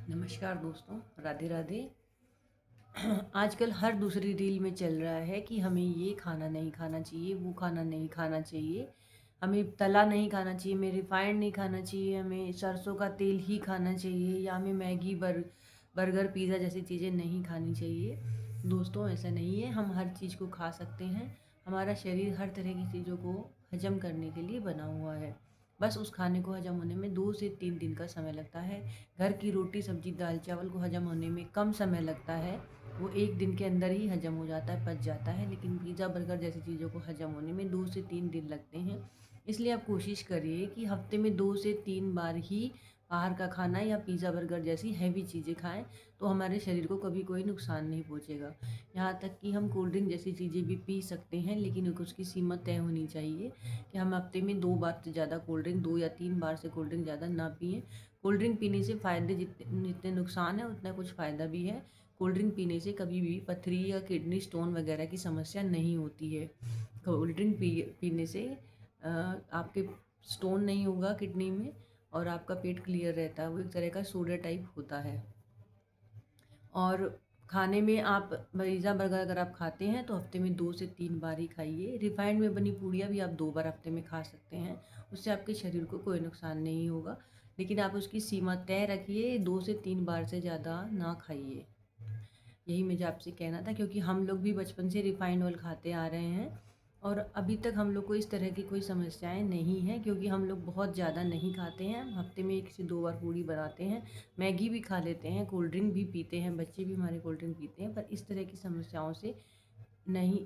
नमस्कार दोस्तों, राधे राधे। आजकल हर दूसरी रील में चल रहा है कि हमें ये खाना नहीं खाना चाहिए, वो खाना नहीं खाना चाहिए, हमें तला नहीं खाना चाहिए, हमें रिफाइंड नहीं खाना चाहिए, हमें सरसों का तेल ही खाना चाहिए या हमें मैगी बर्गर पिज़्ज़ा जैसी चीज़ें नहीं खानी चाहिए। दोस्तों, ऐसा नहीं है। हम हर चीज़ को खा सकते हैं। हमारा शरीर हर तरह की चीज़ों को हजम करने के लिए बना हुआ है। बस उस खाने को हजम होने में 2 से 3 दिन का समय लगता है। घर की रोटी सब्जी दाल चावल को हजम होने में कम समय लगता है। वो 1 दिन के अंदर ही हजम हो जाता है, पच जाता है। लेकिन पिज़्ज़ा बर्गर जैसी चीज़ों को हजम होने में 2 से 3 दिन लगते हैं। इसलिए आप कोशिश करिए कि हफ्ते में 2 से 3 बार ही बाहर का खाना या पिज़्ज़ा बर्गर जैसी हैवी चीज़ें खाएं, तो हमारे शरीर को कभी कोई नुकसान नहीं पहुंचेगा। यहाँ तक कि हम कोल्ड ड्रिंक जैसी चीज़ें भी पी सकते हैं, लेकिन उसकी सीमा तय होनी चाहिए कि हम हफ्ते में 2 बार से ज़्यादा कोल्ड ड्रिंक 2 या 3 बार से कोल्ड ड्रिंक ज़्यादा ना पिएँ। कोल्ड ड्रिंक पीने से फ़ायदे जितने जितने नुकसान है उतना कुछ फ़ायदा भी है। कोल्ड ड्रिंक पीने से कभी भी पथरी या किडनी स्टोन वगैरह की समस्या नहीं होती है। कोल्ड ड्रिंक पीने से आपके स्टोन नहीं होगा किडनी में और आपका पेट क्लियर रहता है। वो एक तरह का सोडा टाइप होता है। और खाने में आप पिज़्ज़ा बर्गर अगर आप खाते हैं तो हफ्ते में 2 से 3 बार ही खाइए। रिफाइंड में बनी पूड़ियाँ भी आप 2 बार हफ्ते में खा सकते हैं। उससे आपके शरीर को कोई नुकसान नहीं होगा। लेकिन आप उसकी सीमा तय रखिए, 2 से 3 बार से ज़्यादा ना खाइए। यही मुझे आपसे कहना था, क्योंकि हम लोग भी बचपन से रिफाइंड ऑयल खाते आ रहे हैं और अभी तक हम लोग को इस तरह की कोई समस्याएं नहीं हैं, क्योंकि हम लोग बहुत ज़्यादा नहीं खाते हैं। हम हफ्ते में 1 से 2 बार पूड़ी बनाते हैं, मैगी भी खा लेते हैं, कोल्ड ड्रिंक भी पीते हैं, बच्चे भी हमारे कोल्ड ड्रिंक पीते हैं, पर इस तरह की समस्याओं से नहीं,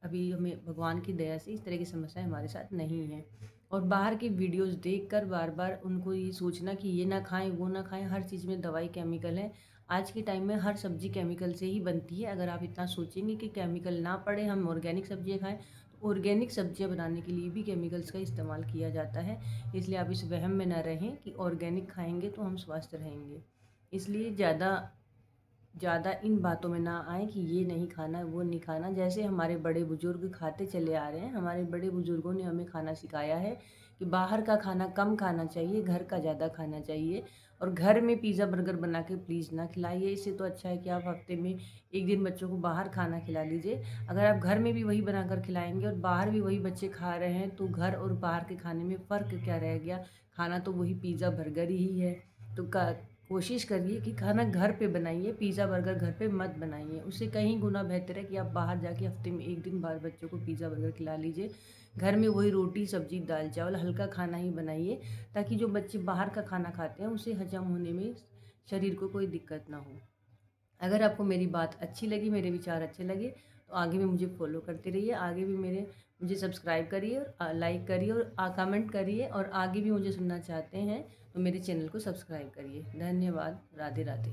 अभी हमें भगवान की दया से इस तरह की समस्या हमारे साथ नहीं है। और बाहर की वीडियोस देखकर बार बार उनको ये सोचना कि ये ना खाएं वो ना खाएं, हर चीज़ में दवाई केमिकल है। आज के टाइम में हर सब्ज़ी केमिकल से ही बनती है। अगर आप इतना सोचेंगे कि केमिकल ना पड़े, हम ऑर्गेनिक सब्जियां खाएं, तो ऑर्गेनिक सब्जियां बनाने के लिए भी केमिकल्स का इस्तेमाल किया जाता है। इसलिए आप इस वहम में ना रहें कि ऑर्गेनिक खाएंगे तो हम स्वस्थ रहेंगे। इसलिए ज़्यादा ज़्यादा इन बातों में ना आए कि ये नहीं खाना वो नहीं खाना। जैसे हमारे बड़े बुजुर्ग खाते चले आ रहे हैं, हमारे बड़े बुजुर्गों ने हमें खाना सिखाया है कि बाहर का खाना कम खाना चाहिए, घर का ज़्यादा खाना चाहिए। और घर में पिज़्ज़ा बर्गर बना के प्लीज़ ना खिलाइए। इससे तो अच्छा है कि आप हफ्ते में 1 दिन बच्चों को बाहर खाना खिला लीजिए। अगर आप घर में भी वही बनाकर खिलाएंगे और बाहर भी वही बच्चे खा रहे हैं, तो घर और बाहर के खाने में फ़र्क क्या रह गया? खाना तो वही पिज़्ज़ा बर्गर ही है। तो कोशिश करिए कि खाना घर पे बनाइए, पिज़्ज़ा बर्गर घर पे मत बनाइए। उससे कहीं गुना बेहतर है कि आप बाहर जाके हफ्ते में 1 दिन बाहर बच्चों को पिज़्ज़ा बर्गर खिला लीजिए। घर में वही रोटी सब्जी दाल चावल हल्का खाना ही बनाइए, ताकि जो बच्चे बाहर का खाना खाते हैं उसे हजम होने में शरीर को कोई दिक्कत ना हो। अगर आपको मेरी बात अच्छी लगी, मेरे विचार अच्छे लगे, तो आगे भी मुझे फॉलो करते रहिए। आगे भी मुझे सब्सक्राइब करिए और लाइक करिए और कमेंट करिए। और आगे भी मुझे सुनना चाहते हैं तो मेरे चैनल को सब्सक्राइब करिए। धन्यवाद। राधे राधे।